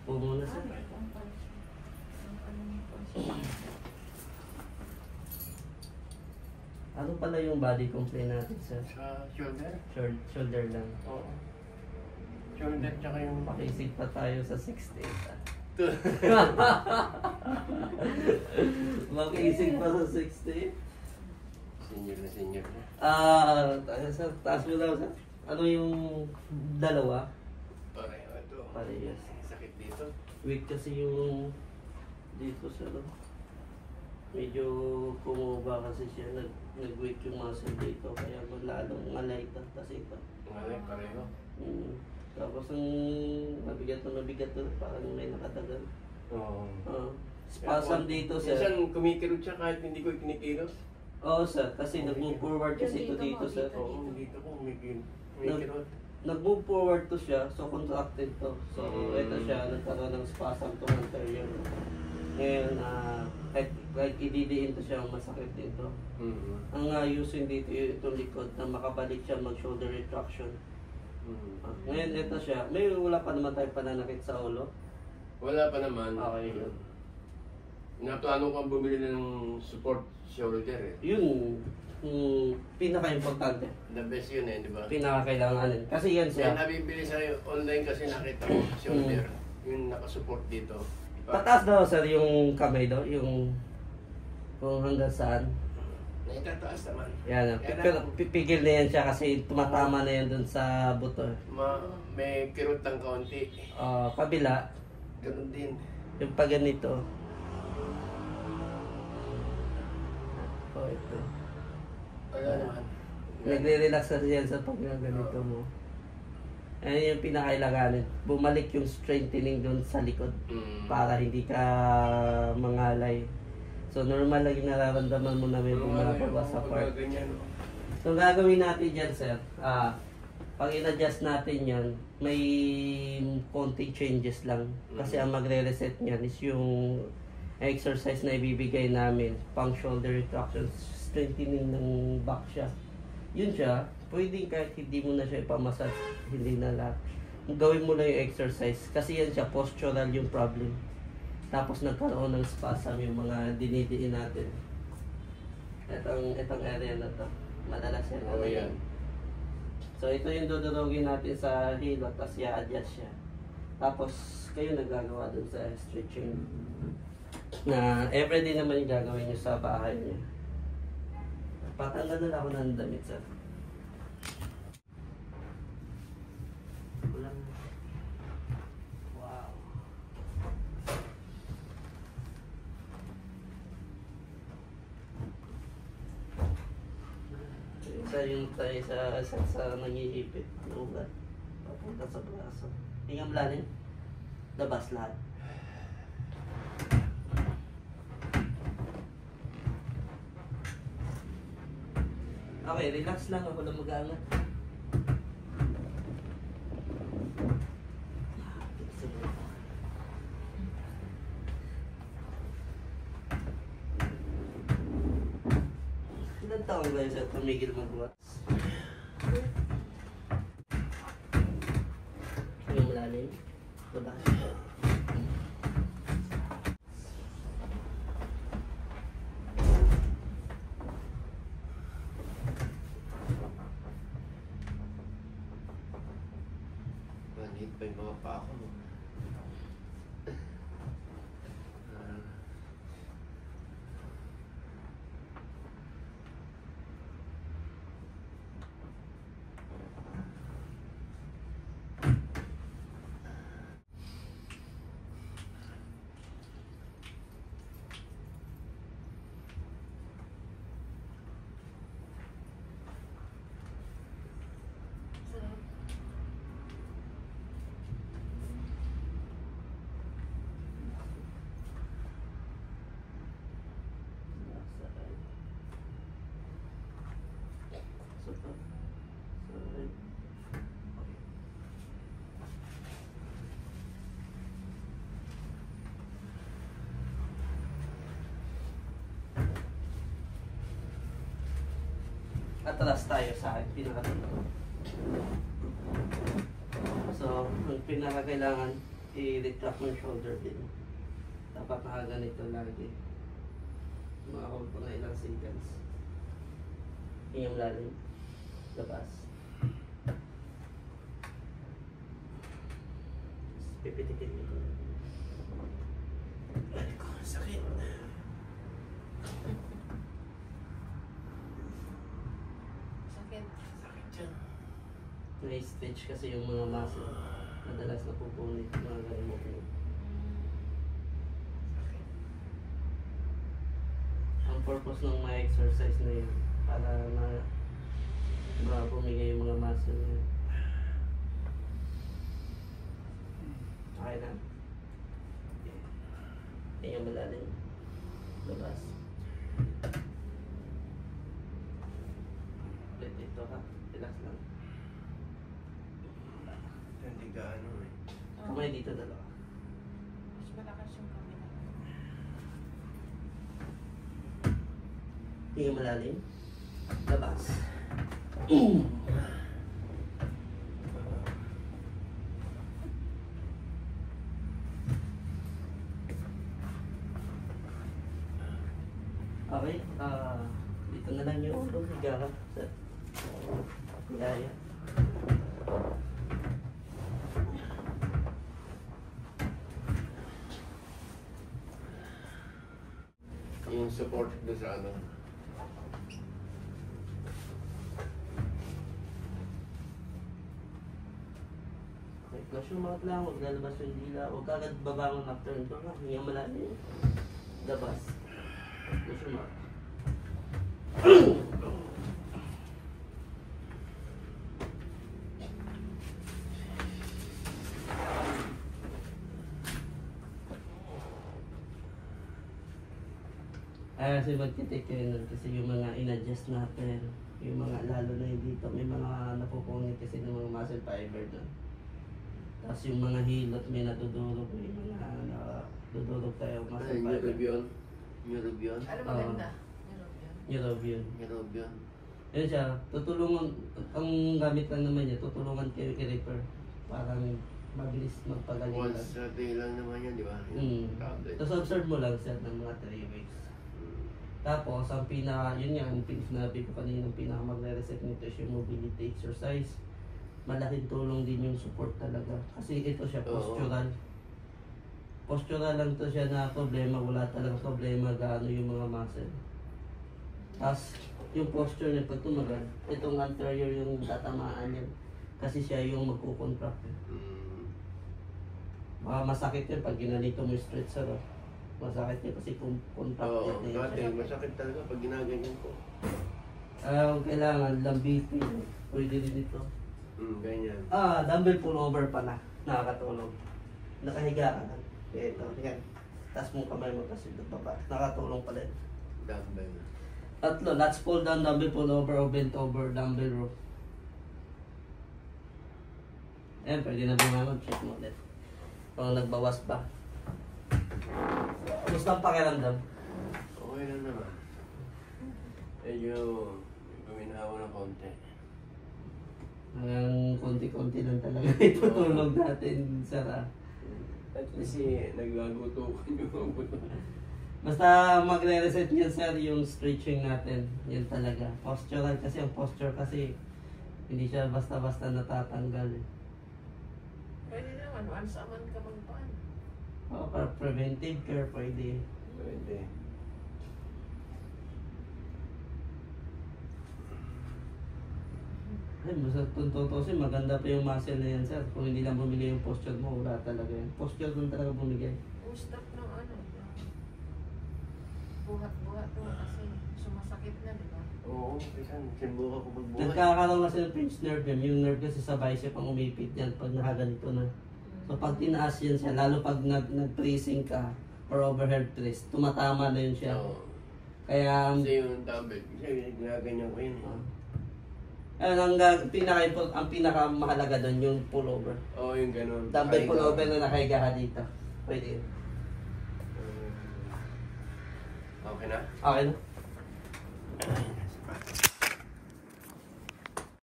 Po muna sir. Ano pala yung body complaint natin sir? Sa shoulder? Shoulder lang. Oo. Shoulder tsaka yung... Makisig pa tayo sa 68 ah. Makisig pa sa 68? Senior na senior na. Sir, taas mo lang sir. Ano yung dalawa? Pareho ito. Parehas. Sakit dito. Weak kasi yung dito sir. Medyo kumuba kasi siya. Nag-weak yung muscle dito. Kaya lalong malay kasi ito. Malay, pareho. Tapos ang mabigat na parang may nakatagal. Oo. Spasm dito sir. Minsan kumikirot siya kahit hindi ko kinikilos. Oo sir, kasi nag-move forward kasi ito dito sir. Oo, dito ko kumikirot. Nag-move forward to siya, so contracted to. So ito siya, nagkaroon ng spasm to anterior. Ngayon, kahit ididiin to siya, masakit dito. Ang ayusin dito itong likod na makabalik siya mag-shoulder retraction. Ngayon ito siya, wala pa naman tayong pananakit sa ulo? Wala pa naman. Okay yun. Naplano kang bumili ng support shoulder eh. Yun, pinaka-importante. The best yun eh, di ba? Pinaka-kailanganin. Kasi yan Kaya siya. nabibili sa'yo online kasi nakita ko shoulder. Yung nakasupport dito. Pataas daw sir yung kamay daw, yung kung hanggang saan. Naitataas naman. Yan, pero pipigil na yan siya kasi tumatama na yan dun sa buto. May kirot ng kaunti. Kabila, Ganun din. yung pag ganito. Ito. Wala naman. Nagre-relax kasi yan sa pag ganito mo. Yan yung pinakailanganin. Bumalik yung strengthening dun sa likod para hindi ka mangalay. So normal lang yung nararamdaman mo na may bumababa sa part. So gagawin natin dyan sir, pag in-adjust natin yan, may konting changes lang. Kasi ang magre-reset niyan is yung exercise na ibibigay namin, pang shoulder retraction, strengthening ng back siya. Yun siya, pwedeng kahit hindi mo na siya ipamassage, hindi na lahat. Gawin mo lang yung exercise, kasi yan siya, postural yung problem. Tapos nagkaroon ng spasm yung mga dinidiin natin. Itong area na to, madalas yan. Yan. So ito yung dudurugin natin sa hilot, tapos i-adjust siya. Tapos kayo nagagawa dun sa stretching. Na everyday naman yung gagawin nyo sa bahay niya. Patanggal na lang ako ng damit sir. Wow. Isa yung tayo sa nangihipit na ugat. Papunta sa braso. Hinga malalim. Labas lahat. Okay, relax lang ako lang mag-aangat. Ilan taon ba yun sa tumigil magbuhat? Yung malalim? Labas. Manhit pa yung mga pako mo. Atras tayo sa akin, pinakatuloy. So, ang pinakakailangan, i-retract mo yung shoulder din. Dapat nakaganito lagi. Makahold po na ilang seconds. Yung lalim. Labas. Pipitikin mo ito. Ay ko, sakit. Sakit. Sakit dyan. Na-stretch kasi yung mga muscle. Madalas napupunit mga ganun mo. Sakit. Ang purpose ng mga exercise na yun, para mapumigay yung mga muscle na yun. Okay na. Yan yung malalim. Labas. Ulit ito ha. Relax lang. Hindi ka ano eh. Kamay dito dalawa. Mas malakas yung kamera. Yan yung malalim. Labas. Okay, dito na lang yung ulo. Higa ka. Yaya. Yung support doon sa ano. Okay, close yung mouth lang. Huwag lalabas yung dila. Huwag agad babangon after nito. Hinga malalim. Labas. Close your mouth. Kasi magtitake kayo nun kasi yung mga in-adjust natin, yung mga lalo na yung dito, may mga napupungit kasi ng mga muscle fiber doon. Tapos yung mga hilot may nadudurog, may mga nadudurog tayo muscle Ano, fiber. Neurobion? Ano maganda? Neurobion. Neurobion. Yun siya, tutulungan, ang gamit lang naman niya, tutulungan kayo i-repair. Parang mabilis magpagaling lang. Once a day lang naman yan, di ba? Mm. Yung tablet. Tapos observe mo lang siya ng mga 3 weeks. Tapos, ang yun nga, ang sinabi ko kanina, ang pinaka magre-reset nito is yung mobility exercise. Malaking tulong din yung support talaga. Kasi ito siya, postural. Postural lang to siya na problema, wala talaga problema gaano yung mga muscle. Tapos, yung posture niya pag tumagal, itong anterior yung tatamaan niya. Kasi siya yung magkukontract. Masakit yun pag ginanito mo yung stretcher. Masakit niya kasi kung contract Oo, niya. dati masakit talaga pag ginaganyan ko. Kailangan lambitin. Pwede rin ito. Ganyan. Dumbbell pullover pala. Nakakatulong. Nakahiga ka lang. Ito, yan. Taas mo kamay mo kasi ito baba. Nakatulong pala yun. Dumbbell. Tatlo, lats pull down, dumbbell pullover o bent over, dumbbell row. Ayan, pwede na bumangon. Check mo ulit. Kung nagbawas pa. Gusto ang pakiramdam? Okay lang naman. Medyo guminhawa ng konti. Hanggang konti-konti lang talaga itutulog natin, sir. At least nagwagutukan yung buto. Basta magre-reset niyan, sir, yung stretching natin. Yan talaga. Postural kasi, ang posture kasi hindi siya basta-basta natatanggal. Pwede naman, once a month ka magpaan. Para preventive care, pwede. Pwede. Ay, basta tutusin, maganda pa yung muscle na yan, sir. Kung hindi lang bumigay yung posture mo, wala talaga yan. Posture lang talaga bumigay. Yung stop ng ano, buhat-buhat mo kasi sumasakit na, di ba? Oo, kasi sinubukan ko magbuhat. Nagkakaroon kasi ng pinch nerve yan. Yung nerve kasi sa bicep ang umipit yan pag nakaganito na. So pag tinaas yan siya, lalo pag nag-tracing ka or overhead press, tumatama na yun siya. Oo. Kaya Kasi yung dumbbell, kasi ginaganyan ko yun. ang pinakamahalaga doon yung pullover. Oo, yung ganun. Dumbbell pullover na nakahiga ka dito. Pwede yun. Okay na? Okay na?